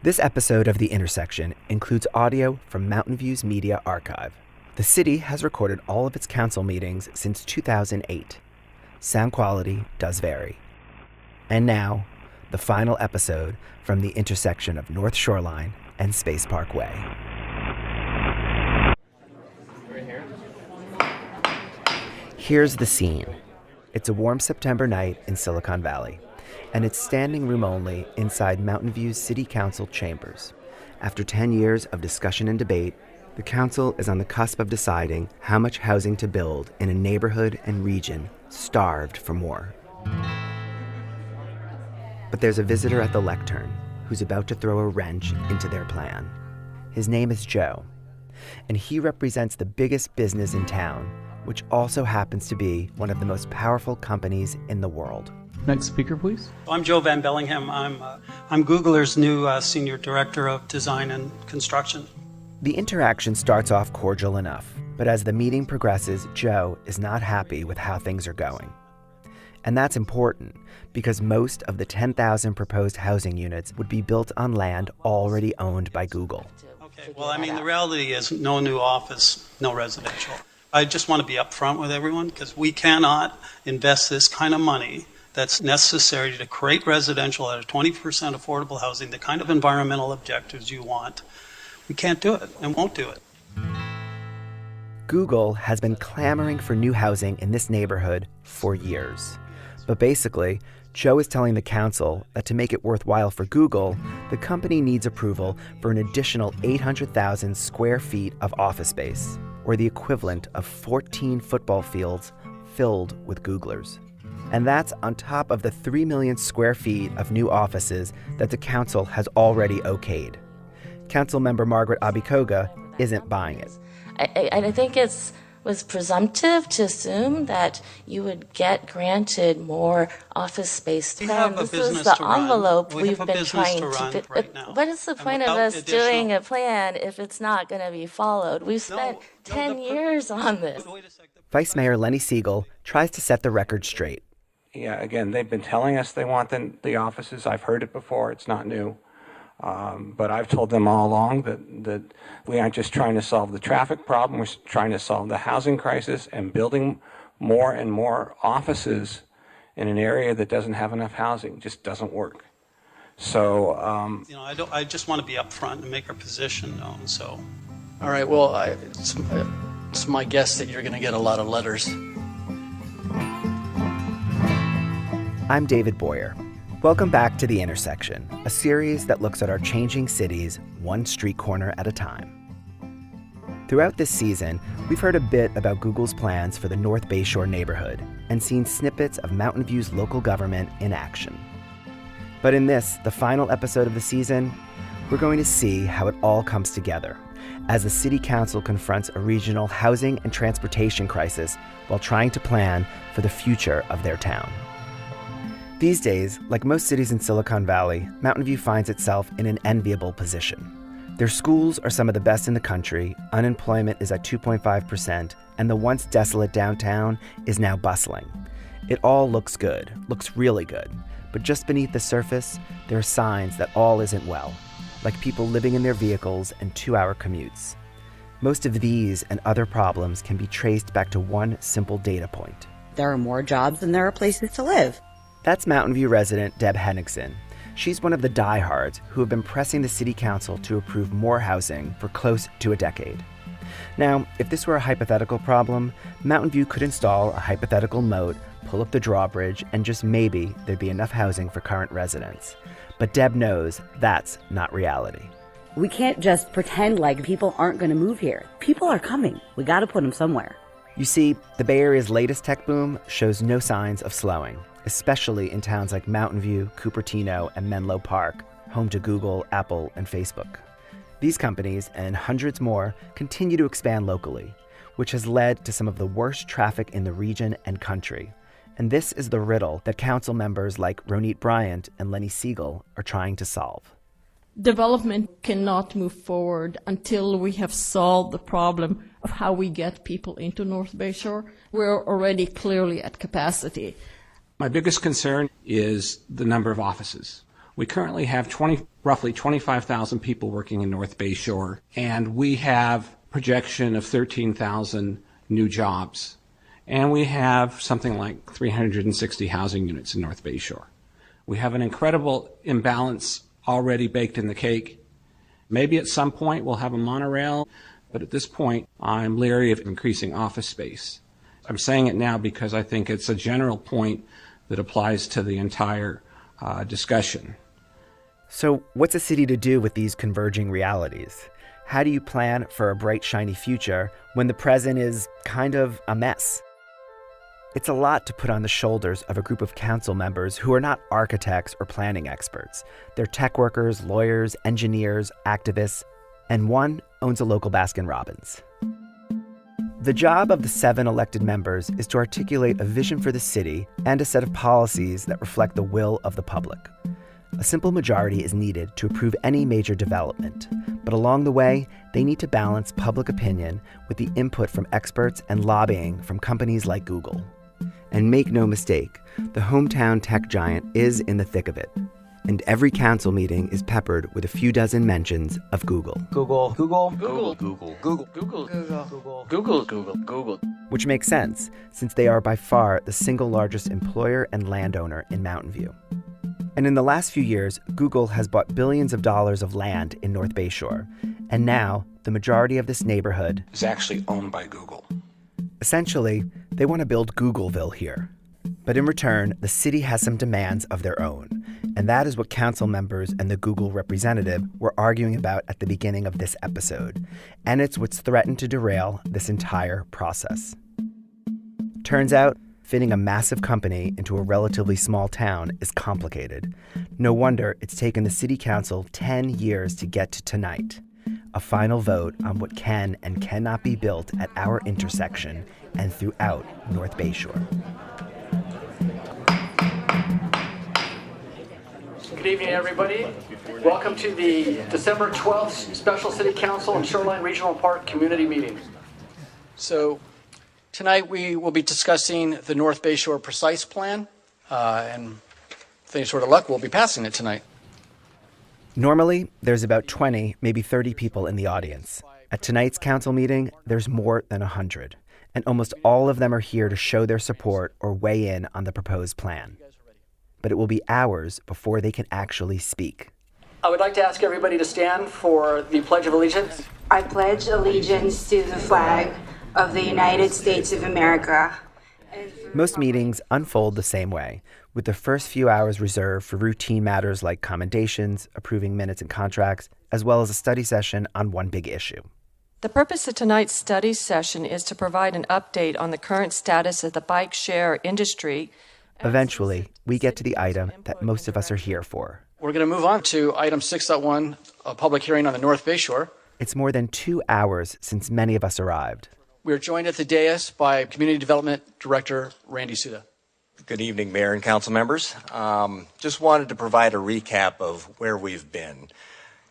This episode of The Intersection includes audio from Mountain View's media archive. The city has recorded all of its council meetings since 2008. Sound quality does vary. And now, the final episode from the intersection of North Shoreline and Space Park Way. Here's the scene. It's a warm September night in Silicon Valley, and it's standing room only inside Mountain View's City Council chambers. After 10 years of discussion and debate, the council is on the cusp of deciding how much housing to build in a neighborhood and region starved for more. But there's a visitor at the lectern who's about to throw a wrench into their plan. His name is Joe, and he represents the biggest business in town, which also happens to be one of the most powerful companies in the world. Next speaker, please. I'm Joe Van Bellingham. I'm Googler's new Senior Director of Design and Construction. The interaction starts off cordial enough, but as the meeting progresses, Joe is not happy with how things are going. And that's important because most of the 10,000 proposed housing units would be built on land already owned by Google. Okay, well, the reality is no new office, no residential. I just want to be upfront with everyone because we cannot invest this kind of money that's necessary to create residential at a 20% affordable housing, the kind of environmental objectives you want. We can't do it and won't do it. Google has been clamoring for new housing in this neighborhood for years. But basically, Joe is telling the council that to make it worthwhile for Google, the company needs approval for an additional 800,000 square feet of office space, or the equivalent of 14 football fields filled with Googlers. And that's on top of the 3 million square feet of new offices that the council has already okayed. Councilmember Margaret Abikoga isn't buying it. I think it was presumptive to assume that you would get granted more office space. We have a business is the to run. envelope We have we've a been business trying to run to. right now. What is the point of without us doing additional- a plan if it's not going to be followed? We've spent 10 years on this. Wait a second. Vice Mayor Lenny Siegel tries to set the record straight. Yeah, again, they've been telling us they want the offices. I've heard it before. It's not new. But I've told them all along that we aren't just trying to solve the traffic problem. We're trying to solve the housing crisis, and building more and more offices in an area that doesn't have enough housing just doesn't work. So, I just want to be upfront and make our position known. So, All right, well, it's my guess that you're going to get a lot of letters. I'm David Boyer. Welcome back to The Intersection, a series that looks at our changing cities one street corner at a time. Throughout this season, we've heard a bit about Google's plans for the North Bayshore neighborhood and seen snippets of Mountain View's local government in action. But in this, the final episode of the season, we're going to see how it all comes together as the City Council confronts a regional housing and transportation crisis while trying to plan for the future of their town. These days, like most cities in Silicon Valley, Mountain View finds itself in an enviable position. Their schools are some of the best in the country, unemployment is at 2.5%, and the once desolate downtown is now bustling. It all looks good, looks really good, but just beneath the surface, there are signs that all isn't well, like people living in their vehicles and 2-hour commutes. Most of these and other problems can be traced back to one simple data point. There are more jobs than there are places to live. That's Mountain View resident Deb Henningsen. She's one of the diehards who have been pressing the city council to approve more housing for close to a decade. Now, if this were a hypothetical problem, Mountain View could install a hypothetical moat, pull up the drawbridge, and just maybe there'd be enough housing for current residents. But Deb knows that's not reality. We can't just pretend like people aren't going to move here. People are coming. We got to put them somewhere. You see, the Bay Area's latest tech boom shows no signs of slowing, especially in towns like Mountain View, Cupertino, and Menlo Park, home to Google, Apple, and Facebook. These companies, and hundreds more, continue to expand locally, which has led to some of the worst traffic in the region and country. And this is the riddle that council members like Ronit Bryant and Lenny Siegel are trying to solve. Development cannot move forward until we have solved the problem of how we get people into North Bayshore. We're already clearly at capacity. my biggest concern is the number of offices. We currently have roughly 25,000 people working in North Bay Shore, and we have projection of 13,000 new jobs. And we have something like 360 housing units in North Bay Shore. We have an incredible imbalance already baked in the cake. Maybe at some point we'll have a monorail, but at this point I'm leery of increasing office space. I'm saying it now because I think it's a general point that applies to the entire discussion. So what's a city to do with these converging realities? How do you plan for a bright, shiny future when the present is kind of a mess? It's a lot to put on the shoulders of a group of council members who are not architects or planning experts. They're tech workers, lawyers, engineers, activists, and one owns a local Baskin-Robbins. The job of the 7 elected members is to articulate a vision for the city and a set of policies that reflect the will of the public. A simple majority is needed to approve any major development, but along the way, they need to balance public opinion with the input from experts and lobbying from companies like Google. And make no mistake, the hometown tech giant is in the thick of it. And every council meeting is peppered with a few dozen mentions of Google. Google. Which makes sense, since they are by far the single largest employer and landowner in Mountain View. And in the last few years, Google has bought billions of dollars of land in North Bay Shore. And now, the majority of this neighborhood It's actually owned by Google. Essentially, they want to build Googleville here. But in return, the city has some demands of their own. And that is what council members and the Google representative were arguing about at the beginning of this episode. And it's what's threatened to derail this entire process. Turns out, fitting a massive company into a relatively small town is complicated. No wonder it's taken the city council 10 years to get to tonight. A final vote on what can and cannot be built at our intersection and throughout North Bay Shore. Good evening, everybody. Welcome to the December 12th Special City Council and Shoreline Regional Park Community Meeting. So tonight we will be discussing the North Bay Shore Precise Plan, and with any sort of luck, we'll be passing it tonight. Normally, there's about 20, maybe 30 people in the audience. At tonight's council meeting, there's more than 100, and almost all of them are here to show their support or weigh in on the proposed plan. But it will be hours before they can actually speak. I would like to ask everybody to stand for the Pledge of Allegiance. I pledge allegiance to the flag of the United States of America. Most meetings unfold the same way, with the first few hours reserved for routine matters like commendations, approving minutes and contracts, as well as a study session on one big issue. The purpose of tonight's study session is to provide an update on the current status of the bike share industry. Eventually, we get to the item that most of us are here for. We're going to move on to item 6.1, a public hearing on the North Bay Shore. It's more than 2 hours since many of us arrived. We are joined at the dais by Community Development Director Randy Suda. Good evening, Mayor and Council members. Just wanted to provide a recap of where we've been.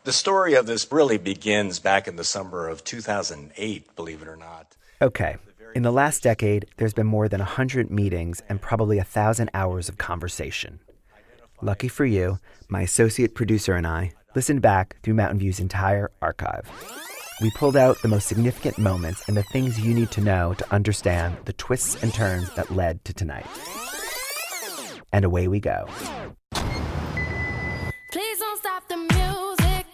The story of this really begins back in the summer of 2008, believe it or not. Okay. In the last decade, there's been more than 100 meetings and probably 1,000 hours of conversation. Lucky for you, my associate producer and I listened back through Mountain View's entire archive. We pulled out the most significant moments and the things you need to know to understand the twists and turns that led to tonight. And away we go. Please don't stop the music.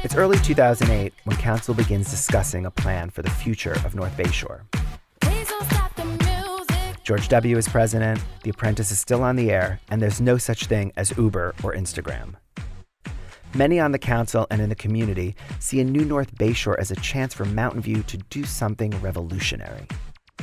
It's early 2008 when council begins discussing a plan for the future of North Bay Shore. George W. is president, The Apprentice is still on the air, and there's no such thing as Uber or Instagram. Many on the council and in the community see a new North Bay Shore as a chance for Mountain View to do something revolutionary.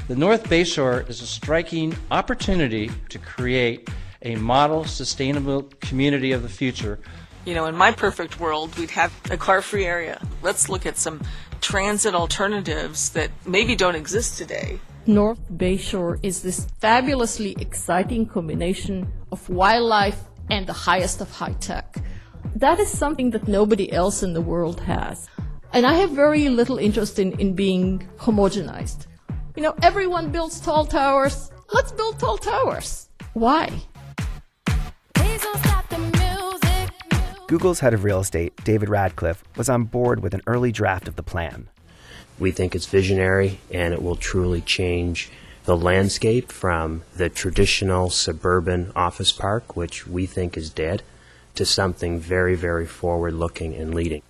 The North Bay Shore is a striking opportunity to create a model, sustainable community of the future. You know, in my perfect world, we'd have a car-free area. Let's look at some transit alternatives that maybe don't exist today. North Bay Shore is this fabulously exciting combination of wildlife and the highest of high tech. That is something that nobody else in the world has. And I have very little interest in being homogenized. You know, everyone builds tall towers. Let's build tall towers. Why? Please don't stop the music. Google's head of real estate, David Radcliffe, was on board with an early draft of the plan. We think it's visionary, and it will truly change the landscape from the traditional suburban office park, which we think is dead, to something very, very forward-looking and leading.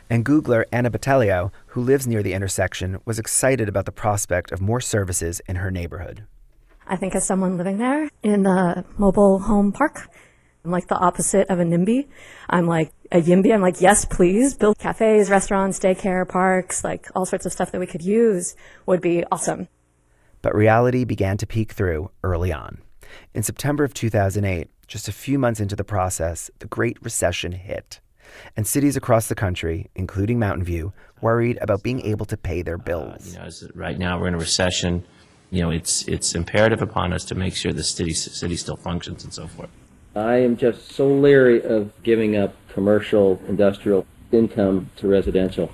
And Googler Anna Botelho, who lives near the intersection, was excited about the prospect of more services in her neighborhood. I think as someone living there in the mobile home park, I'm like the opposite of a NIMBY. I'm like a YIMBY. I'm like, yes, please, build cafes, restaurants, daycare, parks, like all sorts of stuff that we could use would be awesome. But reality began to peek through early on. In September of 2008, just a few months into the process, the Great Recession hit. And cities across the country, including Mountain View, worried about being able to pay their bills. Right now we're in a recession. It's imperative upon us to make sure the city still functions and so forth. I am just so leery of giving up commercial, industrial income to residential.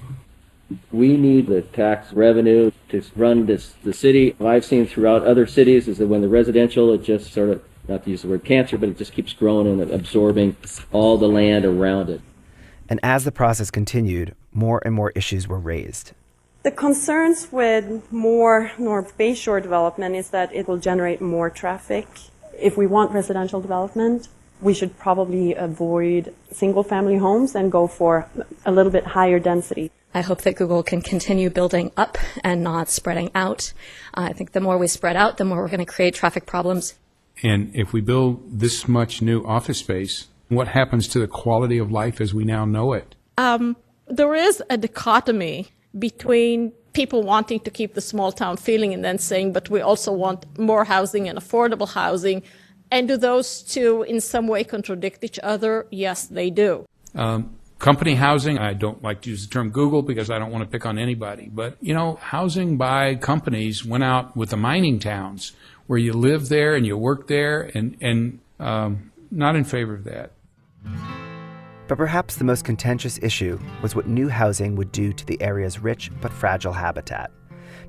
We need the tax revenue to run the city. What I've seen throughout other cities is that when the residential, it just sort of, not to use the word cancer, but it just keeps growing and absorbing all the land around it. And as the process continued, more and more issues were raised. The concerns with more North Bayshore development is that it will generate more traffic. If we want residential development, we should probably avoid single-family homes and go for a little bit higher density. I hope that Google can continue building up and not spreading out. I think the more we spread out, the more we're going to create traffic problems. And if we build this much new office space, what happens to the quality of life as we now know it? There is a dichotomy between people wanting to keep the small town feeling and then saying, but we also want more housing and affordable housing. And do those two in some way contradict each other? Yes, they do. Company housing, I don't like to use the term Google because I don't want to pick on anybody. But, housing by companies went out with the mining towns where you live there and you work there and not in favor of that. But perhaps the most contentious issue was what new housing would do to the area's rich but fragile habitat,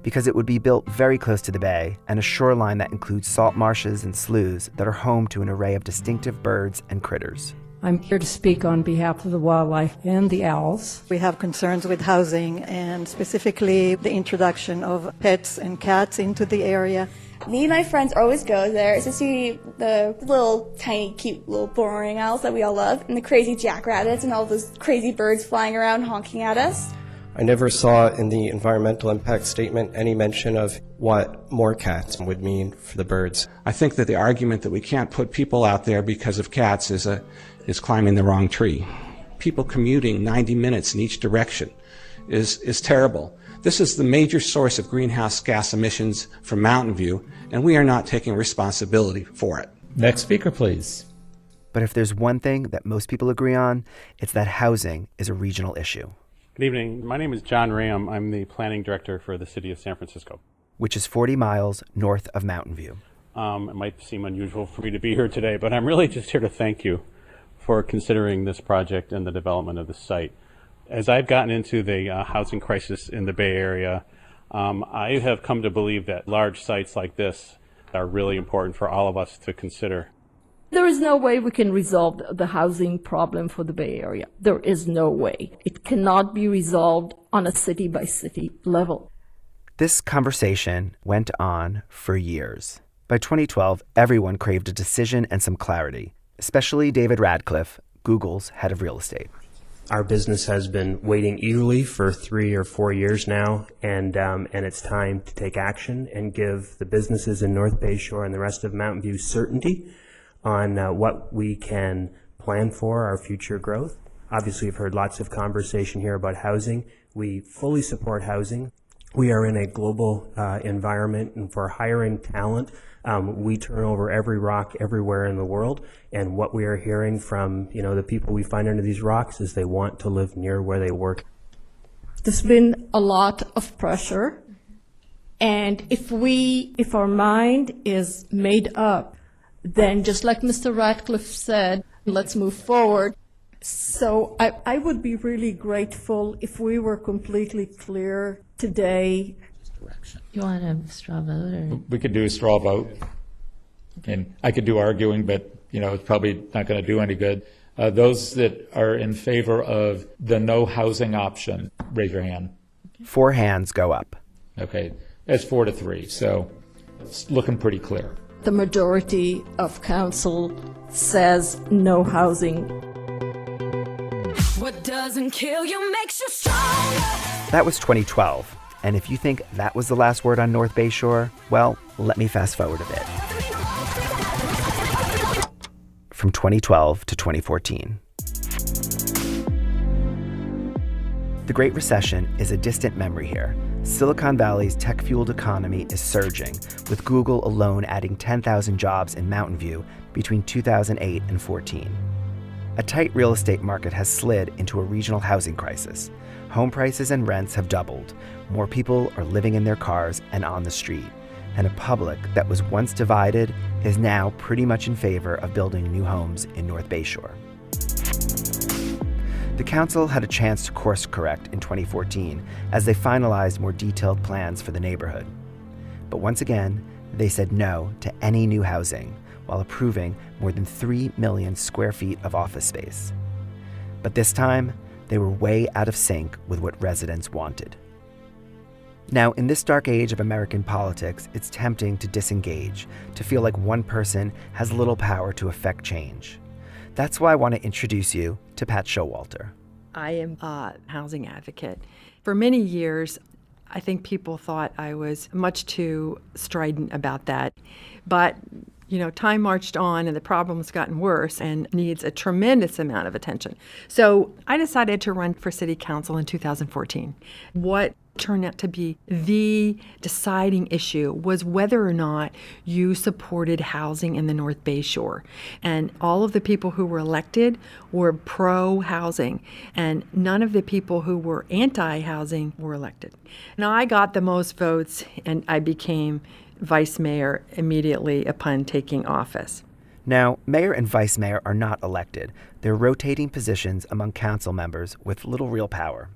because it would be built very close to the bay and a shoreline that includes salt marshes and sloughs that are home to an array of distinctive birds and critters. I'm here to speak on behalf of the wildlife and the owls. We have concerns with housing and specifically the introduction of pets and cats into the area. Me and my friends always go there to see the little tiny cute little boring owls that we all love and the crazy jackrabbits and all those crazy birds flying around honking at us. I never saw in the environmental impact statement any mention of what more cats would mean for the birds. I think that the argument that we can't put people out there because of cats is climbing the wrong tree. People commuting 90 minutes in each direction is terrible. This is the major source of greenhouse gas emissions from Mountain View, and we are not taking responsibility for it. Next speaker, please. But if there's one thing that most people agree on, it's that housing is a regional issue. Good evening. My name is John Ram. I'm the planning director for the city of San Francisco, which is 40 miles north of Mountain View. It might seem unusual for me to be here today, but I'm really just here to thank you for considering this project and the development of the site. As I've gotten into the housing crisis in the Bay Area, I have come to believe that large sites like this are really important for all of us to consider. There is no way we can resolve the housing problem for the Bay Area. There is no way. It cannot be resolved on a city-by-city level. This conversation went on for years. By 2012, everyone craved a decision and some clarity, especially David Radcliffe, Google's head of real estate. Our business has been waiting eagerly for 3 or 4 years now, and it's time to take action and give the businesses in North Bayshore and the rest of Mountain View certainty on what we can plan for our future growth. Obviously, you've heard lots of conversation here about housing. We fully support housing. We are in a global environment, and for hiring talent, we turn over every rock everywhere in the world. And what we are hearing from the people we find under these rocks is they want to live near where they work. There's been a lot of pressure, and if our mind is made up, then just like Mr. Radcliffe said, let's move forward. So I would be really grateful if we were completely clear today. You want a straw vote? Or? We could do a straw vote. And I could do arguing, but, it's probably not going to do any good. Those that are in favor of the no housing option, raise your hand. 4 hands go up. Okay, that's 4-3, so it's looking pretty clear. The majority of council says no housing. What doesn't kill you makes you stronger. That was 2012. And if you think that was the last word on North Bay Shore, well, let me fast forward a bit. From 2012 to 2014. The Great Recession is a distant memory here. Silicon Valley's tech-fueled economy is surging, with Google alone adding 10,000 jobs in Mountain View between 2008 and 14. A tight real estate market has slid into a regional housing crisis. Home prices and rents have doubled. More people are living in their cars and on the street. And a public that was once divided is now pretty much in favor of building new homes in North Bay Shore. The council had a chance to course correct in 2014 as they finalized more detailed plans for the neighborhood. But once again, they said no to any new housing while approving more than 3 million square feet of office space. But this time, they were way out of sync with what residents wanted. Now, in this dark age of American politics, it's tempting to disengage, to feel like one person has little power to affect change. That's why I want to introduce you to Pat Showalter. I am a housing advocate. For many years, I think people thought I was much too strident about that. But, time marched on and the problem's gotten worse and needs a tremendous amount of attention. So I decided to run for city council in 2014. What turned out to be the deciding issue was whether or not you supported housing in the North Bay Shore. And all of the people who were elected were pro-housing, and none of the people who were anti-housing were elected. Now, I got the most votes, and I became vice mayor immediately upon taking office. Now, mayor and vice mayor are not elected. They're rotating positions among council members with little real power.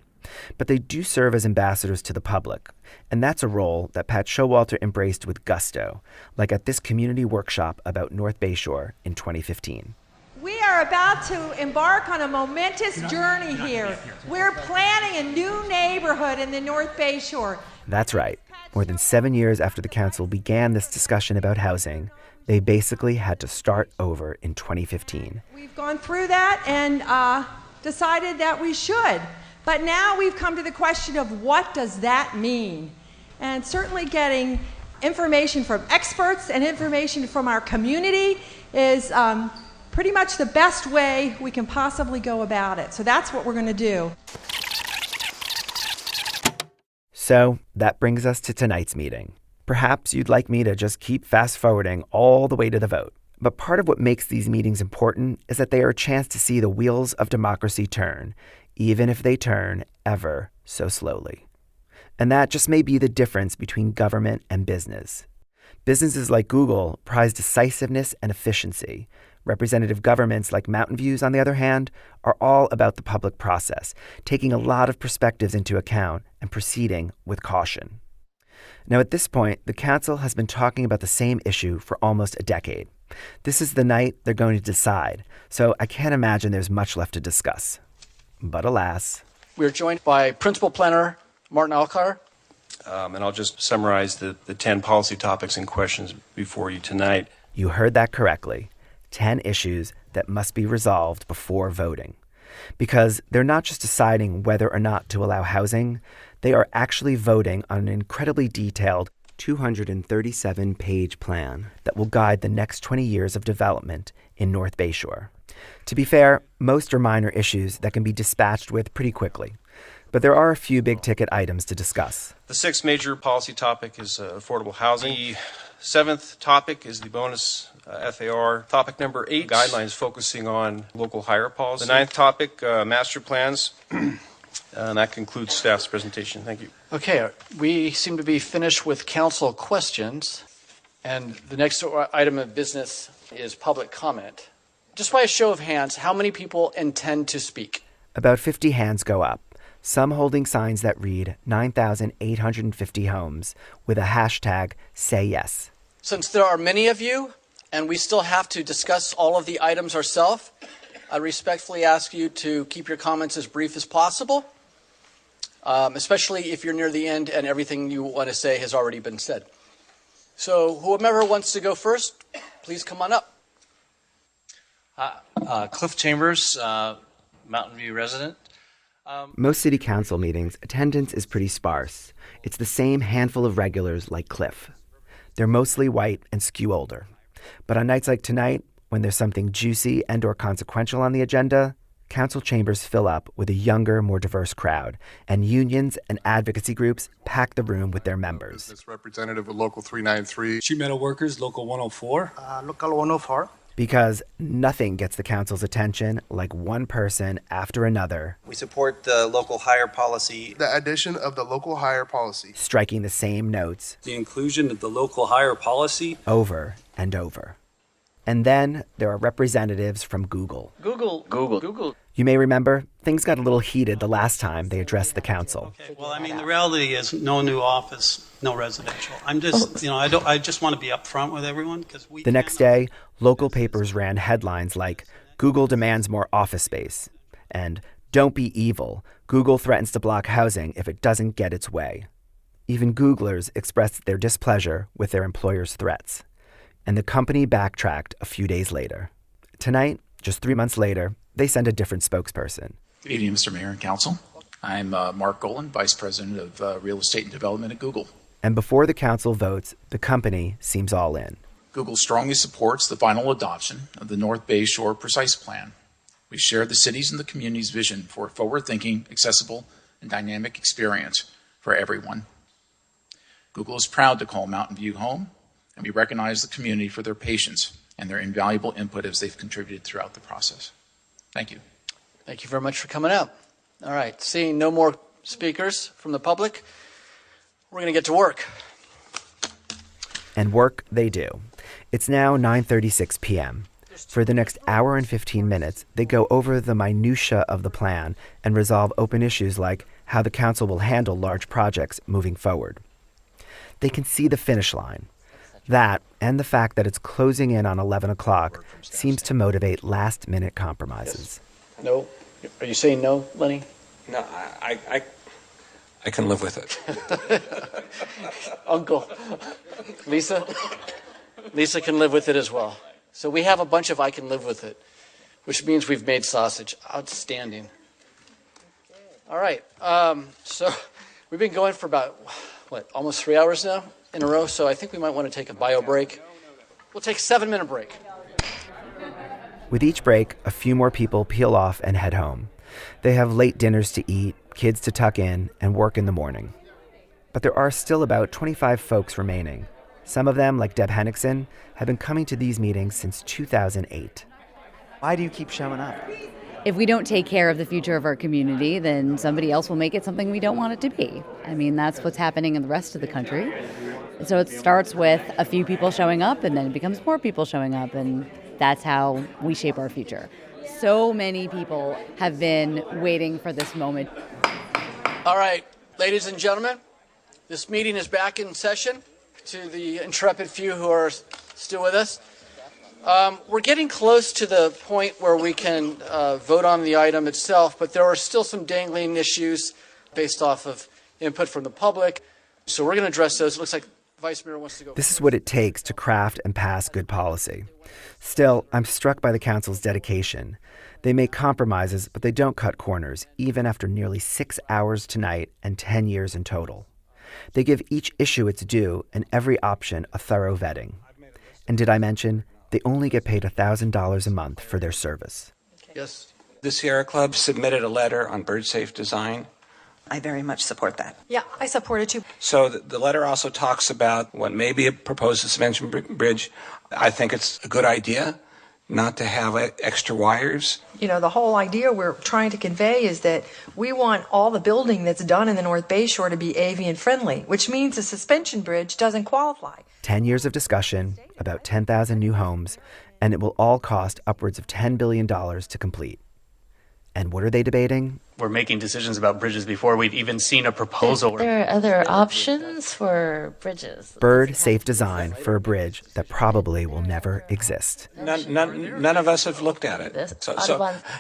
But they do serve as ambassadors to the public, and that's a role that Pat Showalter embraced with gusto, like at this community workshop about North Bay Shore in 2015. We are about to embark on a momentous journey here. We're planning a new neighborhood in the North Bay Shore. That's right. More than 7 years after the council began this discussion about housing, they basically had to start over in 2015. We've gone through that and decided that we should. But now we've come to the question of what does that mean? And certainly getting information from experts and information from our community is pretty much the best way we can possibly go about it. So that's what we're going to do. So that brings us to tonight's meeting. Perhaps you'd like me to just keep fast forwarding all the way to the vote. But part of what makes these meetings important is that they are a chance to see the wheels of democracy turn, even if they turn ever so slowly. And that just may be the difference between government and business. Businesses like Google prize decisiveness and efficiency. Representative governments like Mountain View's, on the other hand, are all about the public process, taking a lot of perspectives into account and proceeding with caution. Now, at this point, the council has been talking about the same issue for almost a decade. This is the night they're going to decide, so I can't imagine there's much left to discuss. But alas. We're joined by Principal Planner Martin Alcar. And I'll just summarize the 10 policy topics and questions before you tonight. You heard that correctly. 10 issues that must be resolved before voting. Because they're not just deciding whether or not to allow housing, they are actually voting on an incredibly detailed 237-page plan that will guide the next 20 years of development in North Bay Shore. To be fair, most are minor issues that can be dispatched with pretty quickly. But there are a few big-ticket items to discuss. The 6th major policy topic is affordable housing. The 7th topic is the bonus FAR. Topic number 8, guidelines focusing on local hire policy. The 9th topic, master plans. And that concludes staff's presentation. Thank you. Okay, we seem to be finished with council questions. And the next item of business is public comment. Just by a show of hands, how many people intend to speak? About 50 hands go up, some holding signs that read 9,850 homes with a hashtag #SayYes. Since there are many of you, and we still have to discuss all of the items ourselves, I respectfully ask you to keep your comments as brief as possible, especially if you're near the end and everything you want to say has already been said. So whoever wants to go first, please come on up. Cliff Chambers, Mountain View resident. Most city council meetings, attendance is pretty sparse. It's the same handful of regulars like Cliff. They're mostly white and skew older. But on nights like tonight, when there's something juicy and or consequential on the agenda, council chambers fill up with a younger, more diverse crowd, and unions and advocacy groups pack the room with their members. This representative of Local 393. Sheet Metal Workers, Local 104. Local 104. Because nothing gets the council's attention like one person after another. We support the local hire policy. The addition of the local hire policy. Striking the same notes. The inclusion of the local hire policy. Over and over. And then there are representatives from Google. Google. You may remember, things got a little heated the last time they addressed the council. Okay. Well, I mean, the reality is no new office, no residential. I'm just, I just want to be upfront with everyone because we. The next day, local papers ran headlines like, Google demands more office space, and don't be evil, Google threatens to block housing if it doesn't get its way. Even Googlers expressed their displeasure with their employer's threats. And the company backtracked a few days later. Tonight, just 3 months later, they send a different spokesperson. Good evening, Mr. Mayor and Council. I'm Mark Golan, Vice President of Real Estate and Development at Google. And before the council votes, the company seems all in. Google strongly supports the final adoption of the North Bay Shore Precise Plan. We share the city's and the community's vision for a forward-thinking, accessible, and dynamic experience for everyone. Google is proud to call Mountain View home, and we recognize the community for their patience and their invaluable input as they've contributed throughout the process. Thank you. Thank you very much for coming out. All right, seeing no more speakers from the public, we're going to get to work. And work they do. It's now 9:36 p.m. For the next hour and 15 minutes, they go over the minutiae of the plan and resolve open issues like how the council will handle large projects moving forward. They can see the finish line. That, and the fact that it's closing in on 11 o'clock, seems to motivate last-minute compromises. No? Are you saying no, Lenny? No, I can live with it. Uncle. Lisa? Lisa can live with it as well. So we have a bunch of I can live with it, which means we've made sausage. Outstanding. All right. So we've been going for about, almost 3 hours now in a row, so I think we might want to take a bio break. We'll take a 7-minute break. With each break, a few more people peel off and head home. They have late dinners to eat, kids to tuck in, and work in the morning. But there are still about 25 folks remaining. Some of them, like Deb Hennickson, have been coming to these meetings since 2008. Why do you keep showing up? If we don't take care of the future of our community, then somebody else will make it something we don't want it to be. I mean, that's what's happening in the rest of the country. So it starts with a few people showing up, and then it becomes more people showing up, and that's how we shape our future. So many people have been waiting for this moment. All right, ladies and gentlemen, this meeting is back in session. To the intrepid few who are still with us, we're getting close to the point where we can vote on the item itself, but there are still some dangling issues based off of input from the public. So we're going to address those. It looks like Vice Mayor wants to go. This is what it takes to craft and pass good policy. Still, I'm struck by the council's dedication. They make compromises, but they don't cut corners, even after nearly 6 hours tonight and 10 years in total. They give each issue its due and every option a thorough vetting. And did I mention, they only get paid $1,000 a month for their service. Yes. The Sierra Club submitted a letter on bird safe design. I very much support that. Yeah, I support it too. So the letter also talks about what may be a proposed suspension bridge. I think it's a good idea not to have extra wires. You know, the whole idea we're trying to convey is that we want all the building that's done in the North Bay Shore to be avian friendly, which means a suspension bridge doesn't qualify. 10 years of discussion, about 10,000 new homes, and it will all cost upwards of $10 billion to complete. And what are they debating? We're making decisions about bridges before we've even seen a proposal. There are other options for bridges. Bird safe design for a bridge that probably will never exist. None of us have looked at it. So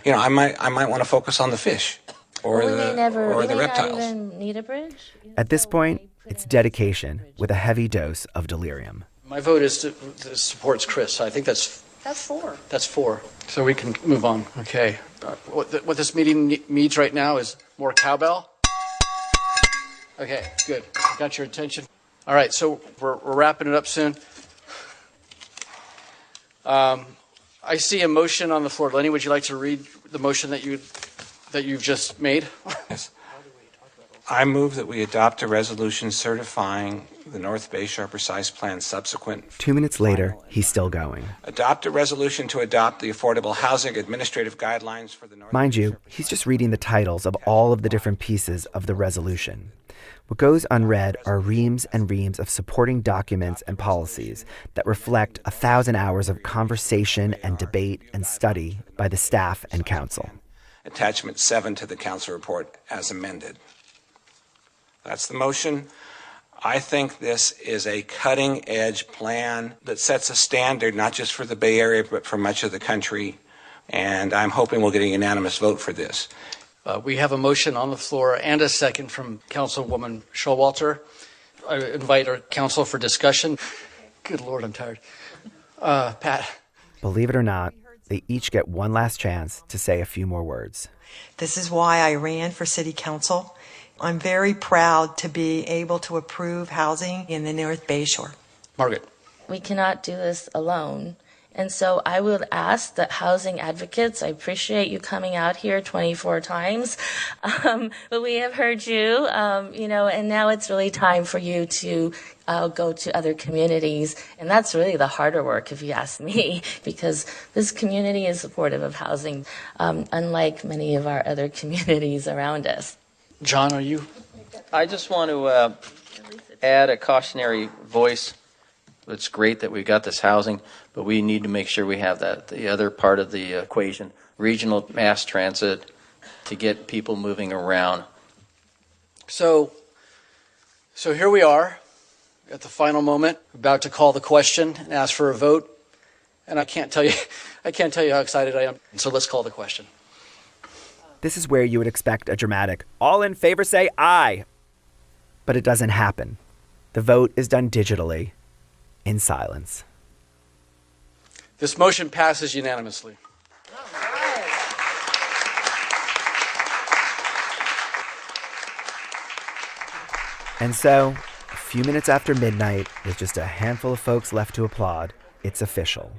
I might want to focus on the fish or the reptiles. Not even need a bridge. At this point, it's dedication with a heavy dose of delirium. My vote is supports Chris. I think that's 4. That's 4. So we can move on. Okay. What this meeting needs right now is more cowbell. Okay, good. Got your attention. All right, so we're wrapping it up soon. I see a motion on the floor. Lenny, would you like to read the motion that you've just made? Yes. I move that we adopt a resolution certifying the North Bay Shore Precise Plan subsequent. 2 minutes later, he's still going. Adopt a resolution to adopt the Affordable Housing Administrative Guidelines for the North. Mind you, he's just reading the titles of all of the different pieces of the resolution. What goes unread are reams and reams of supporting documents and policies that reflect 1,000 hours of conversation and debate and study by the staff and council. Attachment 7 to the council report as amended. That's the motion. I think this is a cutting-edge plan that sets a standard not just for the Bay Area but for much of the country, and I'm hoping we'll get a unanimous vote for this. We have a motion on the floor and a second from Councilwoman Showalter. I invite our council for discussion. Good Lord, I'm tired. Pat. Believe it or not, they each get one last chance to say a few more words. This is why I ran for city council. I'm very proud to be able to approve housing in the North Bay Shore. Margaret. We cannot do this alone. And so I would ask that housing advocates, I appreciate you coming out here 24 times, but we have heard you, and now it's really time for you to go to other communities. And that's really the harder work, if you ask me, because this community is supportive of housing, unlike many of our other communities around us. John, are you? I just want to add a cautionary voice. It's great that we got this housing, but we need to make sure we have the other part of the equation, regional mass transit, to get people moving around. So here we are at the final moment, about to call the question and ask for a vote. And I can't tell you how excited I am. So let's call the question. This is where you would expect a dramatic, all in favor say aye. But it doesn't happen. The vote is done digitally, in silence. This motion passes unanimously. And so, a few minutes after midnight, with just a handful of folks left to applaud, it's official.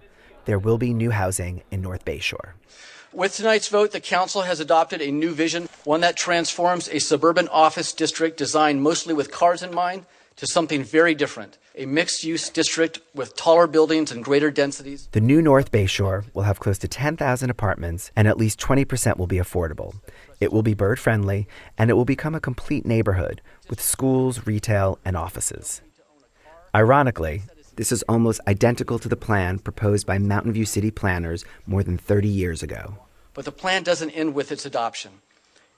There will be new housing in North Bay Shore. With tonight's vote, the council has adopted a new vision, one that transforms a suburban office district designed mostly with cars in mind to something very different, a mixed-use district with taller buildings and greater densities. The new North Bay Shore will have close to 10,000 apartments, and at least 20% will be affordable. It will be bird-friendly, and it will become a complete neighborhood with schools, retail, and offices. Ironically, this is almost identical to the plan proposed by Mountain View city planners more than 30 years ago. But the plan doesn't end with its adoption.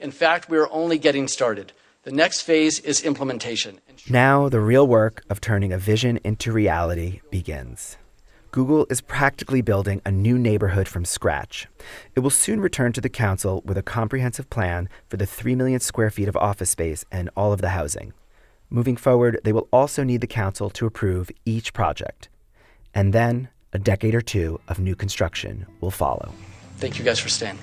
In fact, we are only getting started. The next phase is implementation. Now, the real work of turning a vision into reality begins. Google is practically building a new neighborhood from scratch. It will soon return to the council with a comprehensive plan for the 3 million square feet of office space and all of the housing. Moving forward, they will also need the council to approve each project. And then, a decade or two of new construction will follow. Thank you guys for staying.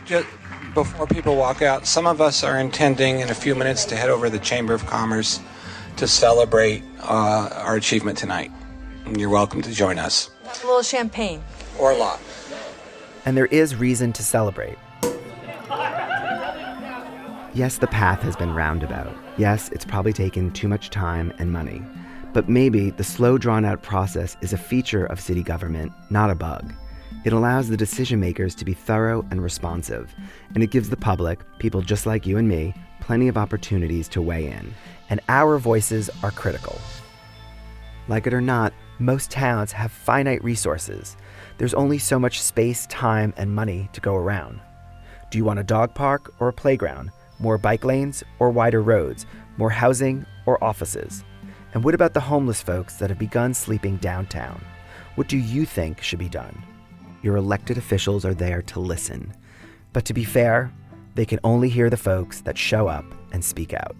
Just before people walk out, some of us are intending in a few minutes to head over to the Chamber of Commerce to celebrate our achievement tonight. And you're welcome to join us. A little champagne. Or a lot. And there is reason to celebrate. Yes, the path has been roundabout. Yes, it's probably taken too much time and money. But maybe the slow, drawn-out process is a feature of city government, not a bug. It allows the decision makers to be thorough and responsive, and it gives the public, people just like you and me, plenty of opportunities to weigh in. And our voices are critical. Like it or not, most towns have finite resources. There's only so much space, time, and money to go around. Do you want a dog park or a playground? More bike lanes or wider roads? More housing or offices? And what about the homeless folks that have begun sleeping downtown? What do you think should be done? Your elected officials are there to listen. But to be fair, they can only hear the folks that show up and speak out.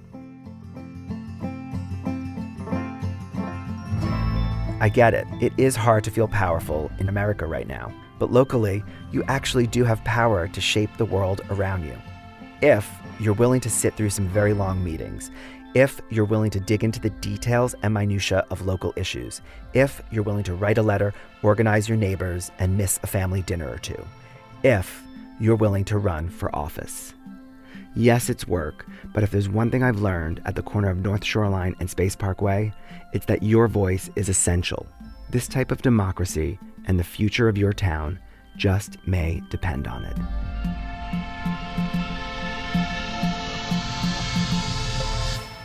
I get it. It is hard to feel powerful in America right now. But locally, you actually do have power to shape the world around you. If you're willing to sit through some very long meetings, if you're willing to dig into the details and minutia of local issues, if you're willing to write a letter, organize your neighbors, and miss a family dinner or two, if you're willing to run for office. Yes, it's work, but if there's one thing I've learned at the corner of North Shoreline and Space Parkway, it's that your voice is essential. This type of democracy and the future of your town just may depend on it.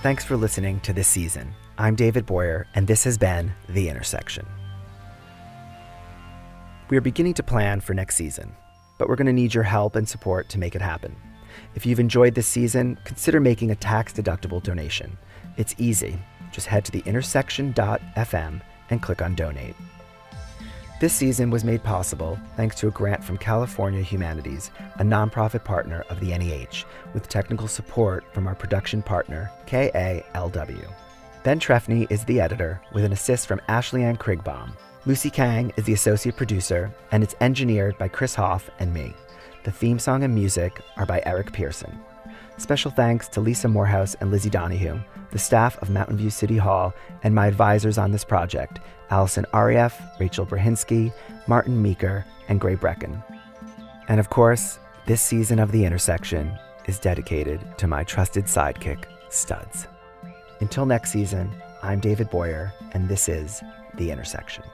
Thanks for listening to this season. I'm David Boyer, and this has been The Intersection. We are beginning to plan for next season, but we're going to need your help and support to make it happen. If you've enjoyed this season, consider making a tax-deductible donation. It's easy. Just head to theintersection.fm and click on Donate. This season was made possible thanks to a grant from California Humanities, a nonprofit partner of the NEH, with technical support from our production partner, KALW. Ben Trefny is the editor, with an assist from Ashley Ann Krigbaum. Lucy Kang is the associate producer, and it's engineered by Chris Hoff and me. The theme song and music are by Eric Pearson. Special thanks to Lisa Morehouse and Lizzie Donahue, the staff of Mountain View City Hall, and my advisors on this project, Allison Arieff, Rachel Brahinsky, Martin Meeker, and Gray Brecken. And of course, this season of The Intersection is dedicated to my trusted sidekick, Studs. Until next season, I'm David Boyer, and this is The Intersection.